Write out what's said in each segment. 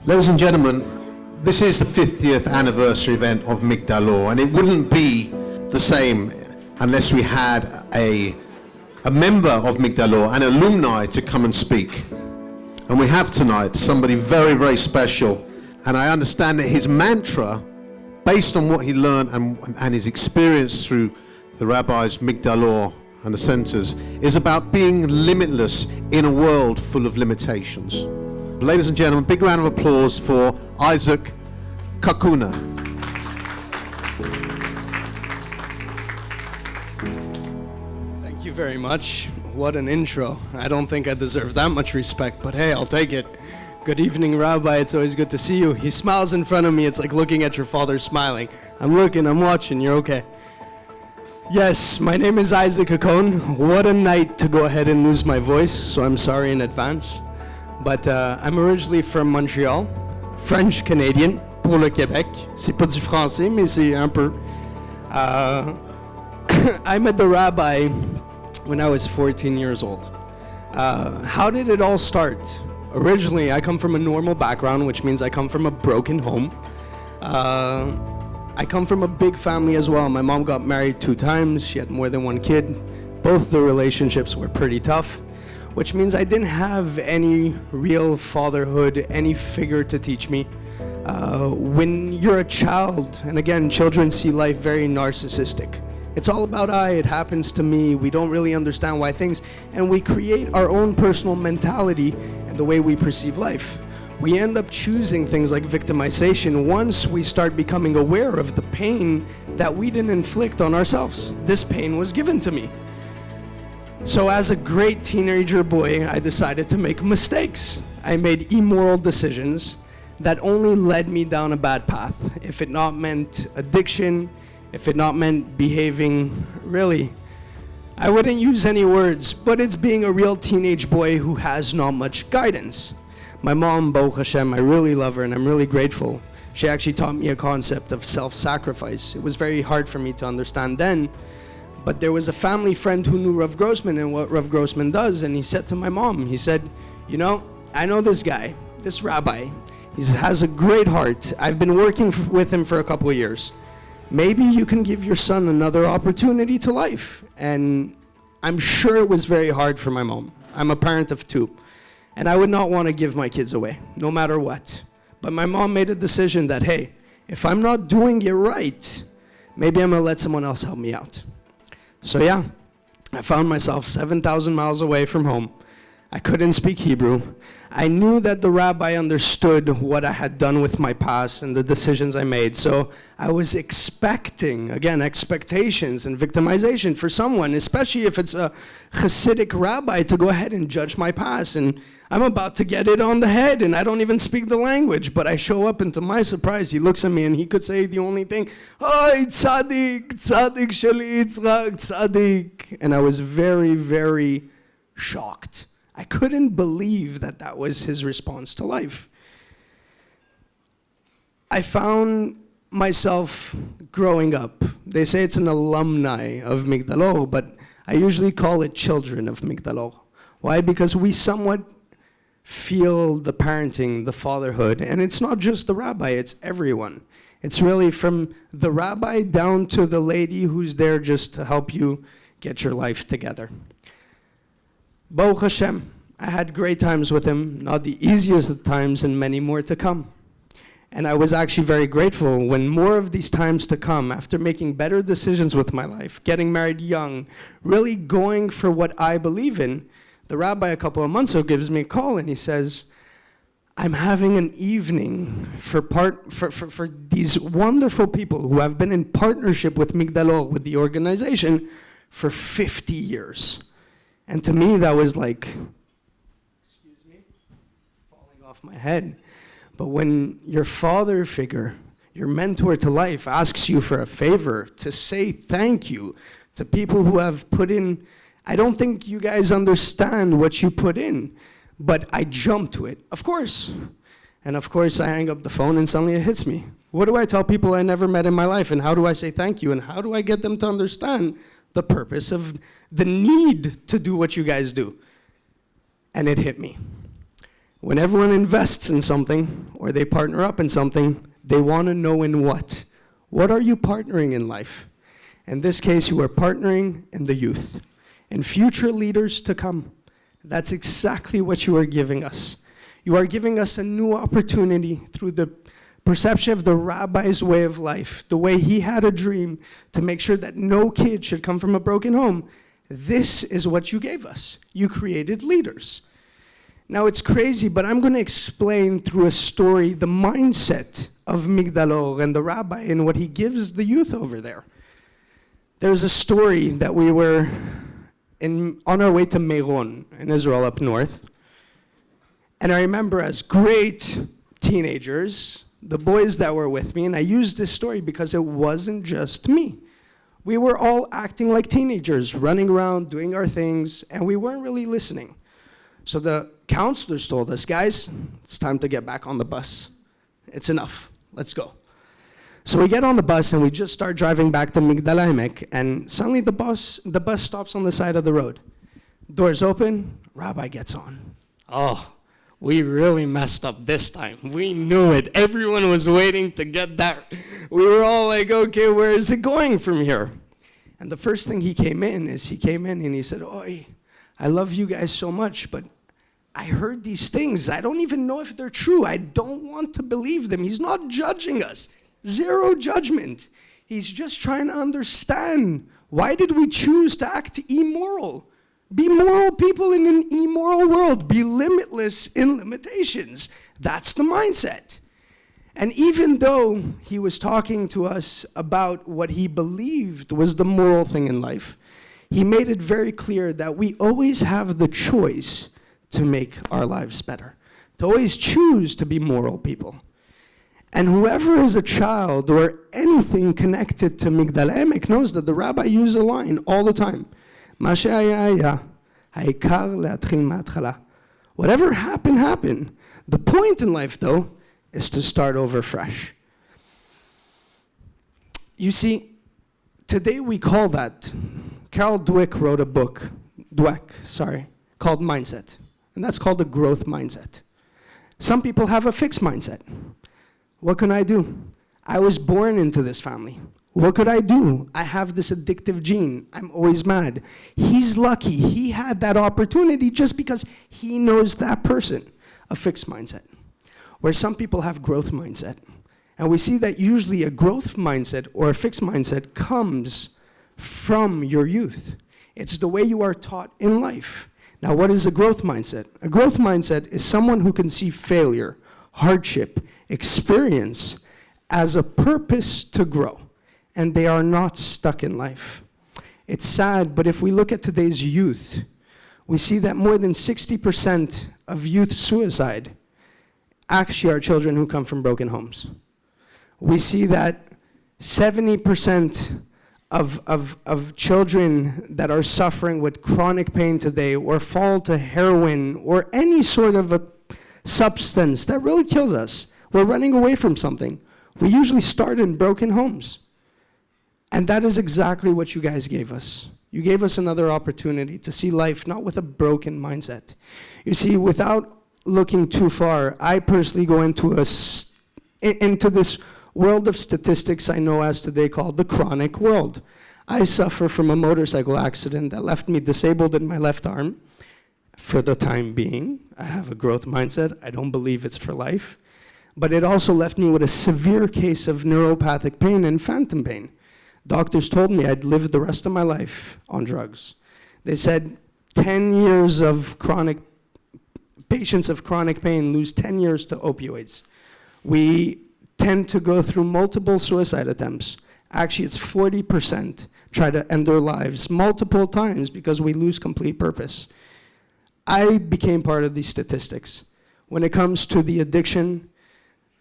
Ladies and gentlemen, this is the 50th anniversary event of Migdal Ohr, and it wouldn't be the same unless we had a member of Migdal Ohr, an alumni, to come and speak. And we have tonight somebody very, very special, and I understand that his mantra, based on what he learned and his experience through the rabbis Migdal Ohr and the centers, is about being limitless in a world full of limitations. Ladies and gentlemen, big round of applause for Isaac Kakone. Thank you very much. What an intro. I don't think I deserve that much respect, but hey, I'll take it. Good evening, Rabbi. It's always good to see you. He smiles in front of me. It's like looking at your father smiling. I'm looking, I'm watching, you're okay. Yes, my name is Isaac Kakone. What a night to go ahead and lose my voice, so I'm sorry in advance. But I'm originally from Montreal, French-Canadian, pour le Québec. C'est pas du français, mais c'est un peu. I met the rabbi when I was 14 years old. How did it all start? Originally, I come from a normal background, which means I come from a broken home. I come from a big family as well. My mom got married 2 times. She had more than 1 kid. Both the relationships were pretty tough, which means I didn't have any real fatherhood, any figure to teach me. When you're a child, and again, children see life very narcissistic. It's all about I, it happens to me. We don't really understand why things, and we create our own personal mentality and the way we perceive life. We end up choosing things like victimization once we start becoming aware of the pain that we didn't inflict on ourselves. This pain was given to me. So as a great teenager boy, I decided to make mistakes. I made immoral decisions that only led me down a bad path. If it not meant addiction, if it not meant behaving, really, I wouldn't use any words, but it's being a real teenage boy who has not much guidance. My mom, Baruch Hashem, I really love her and I'm really grateful. She actually taught me a concept of self-sacrifice. It was very hard for me to understand then, but there was a family friend who knew Rabbi Grossman and what Rabbi Grossman does, and he said to my mom, he said, you know, I know this guy, this rabbi, he has a great heart. I've been working with him for a couple of years. Maybe you can give your son another opportunity to life. And I'm sure it was very hard for my mom. I'm a parent of 2, and I would not want to give my kids away, no matter what. But my mom made a decision that, hey, if I'm not doing it right, maybe I'm gonna let someone else help me out. So yeah, I found myself 7,000 miles away from home. I couldn't speak Hebrew. I knew that the rabbi understood what I had done with my past and the decisions I made. So I was expecting, again, expectations and victimization for someone, especially if it's a Hasidic rabbi, to go ahead and judge my past. And I'm about to get it on the head, and I don't even speak the language. But I show up, and to my surprise, he looks at me, and he could say the only thing, "Oy, tzaddik, tzaddik sheli Yitzchak, tzaddik." And I was very, very shocked. I couldn't believe that that was his response to life. I found myself growing up. They say it's an alumni of Migdal Ohr, but I usually call it children of Migdal Ohr. Why? Because we somewhat feel the parenting, the fatherhood, and it's not just the rabbi, it's everyone. It's really from the rabbi down to the lady who's there just to help you get your life together. Baruch Hashem, I had great times with him, not the easiest of times, and many more to come. And I was actually very grateful when more of these times to come, after making better decisions with my life, getting married young, really going for what I believe in, the rabbi a couple of months ago gives me a call and he says, I'm having an evening for these wonderful people who have been in partnership with Migdal Ohr, with the organization, for 50 years. And to me, that was like, excuse me, falling off my head. But when your father figure, your mentor to life, asks you for a favor, to say thank you to people who have put in, I don't think you guys understand what you put in, but I jump to it, of course. And of course, I hang up the phone and suddenly it hits me. What do I tell people I never met in my life? And how do I say thank you? And how do I get them to understand the purpose of the need to do what you guys do? And it hit me. When everyone invests in something or they partner up in something, they want to know in what. What are you partnering in life? In this case, you are partnering in the youth and future leaders to come. That's exactly what you are giving us. You are giving us a new opportunity through the perception of the rabbi's way of life, the way he had a dream to make sure that no kid should come from a broken home. This is what you gave us. You created leaders. Now it's crazy, but I'm going to explain through a story the mindset of Migdal Ohr and the rabbi and what he gives the youth over there. There's a story that we were on our way to Meron in Israel up north. And I remember as great teenagers, the boys that were with me, and I used this story because it wasn't just me. We were all acting like teenagers, running around, doing our things, and we weren't really listening. So the counselors told us, guys, it's time to get back on the bus. It's enough. Let's go. So we get on the bus and we just start driving back to Migdal Emek, and suddenly the bus stops on the side of the road. Doors open, Rabbi gets on. Oh, we really messed up this time. We knew it. Everyone was waiting to get that. We were all like, okay, where is it going from here? And the first thing he came in and he said, "Oi, I love you guys so much, but I heard these things. I don't even know if they're true. I don't want to believe them." He's not judging us. Zero judgment. He's just trying to understand, why did we choose to act immoral? Be moral people in an immoral world. Be limitless in limitations. That's the mindset. And even though he was talking to us about what he believed was the moral thing in life, he made it very clear that we always have the choice to make our lives better, to always choose to be moral people. And whoever is a child or anything connected to Migdal Emek knows that the rabbi used a line all the time. מה שהיה היה, העיקר להתחיל מההתחלה. Whatever happened, happened. The point in life, though, is to start over fresh. You see, today we call that, Carol Dweck wrote a book, called Mindset. And that's called the growth mindset. Some people have a fixed mindset. What can I do? I was born into this family. What could I do? I have this addictive gene. I'm always mad. He's lucky. He had that opportunity just because he knows that person. A fixed mindset. Where some people have growth mindset. And we see that usually a growth mindset or a fixed mindset comes from your youth. It's the way you are taught in life. Now, what is a growth mindset? A growth mindset is someone who can see failure, hardship, experience as a purpose to grow. And they are not stuck in life. It's sad, but if we look at today's youth, we see that more than 60% of youth suicide actually are children who come from broken homes. We see that 70% of children that are suffering with chronic pain today or fall to heroin or any sort of a substance that really kills us, we're running away from something. We usually start in broken homes. And that is exactly what you guys gave us. You gave us another opportunity to see life not with a broken mindset. You see, without looking too far, I personally go into this world of statistics I know as today called the chronic world. I suffer from a motorcycle accident that left me disabled in my left arm. For the time being, I have a growth mindset. I don't believe it's for life. But it also left me with a severe case of neuropathic pain and phantom pain. Doctors told me I'd live the rest of my life on drugs. They said 10 years of patients of chronic pain lose 10 years to opioids. We tend to go through multiple suicide attempts. Actually, it's 40% try to end their lives multiple times because we lose complete purpose. I became part of these statistics. When it comes to the addiction,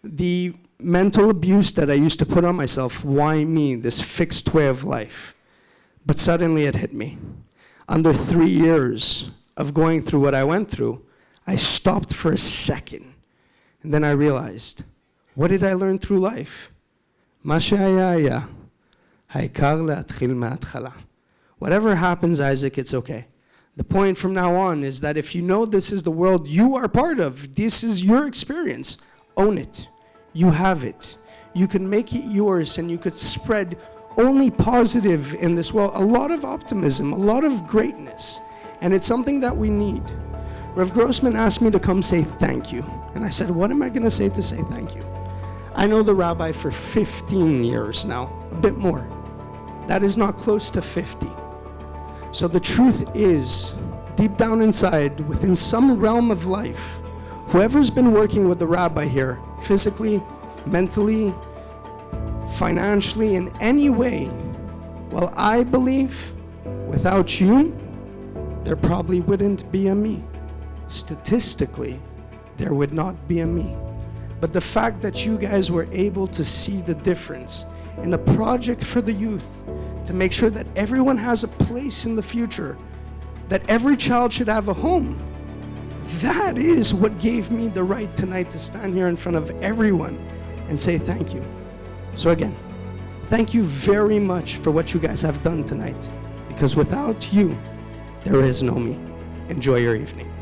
the mental abuse that I used to put on myself, why me, this fixed way of life? But suddenly it hit me. Under 3 years of going through what I went through, I stopped for a second. And then I realized, what did I learn through life? מה שהיה היה, העיקר להתחיל מההתחלה. Whatever happens, Isaac, it's okay. The point from now on is that if you know this is the world you are part of, this is your experience, own it. You have it. You can make it yours, and you could spread only positive in this world, a lot of optimism, a lot of greatness, and it's something that we need. Rabbi Grossman asked me to come say thank you, and I said, what am I going to say thank you? I know the rabbi for 15 years now, a bit more. That is not close to 50. So the truth is, deep down inside, within some realm of life, whoever's been working with the rabbi here, physically, mentally, financially, in any way, well, I believe without you, there probably wouldn't be a me. Statistically, there would not be a me. But the fact that you guys were able to see the difference in a project for the youth, to make sure that everyone has a place in the future, that every child should have a home, that is what gave me the right tonight to stand here in front of everyone and say thank you. So again, thank you very much for what you guys have done tonight, because without you, there is no me. Enjoy your evening.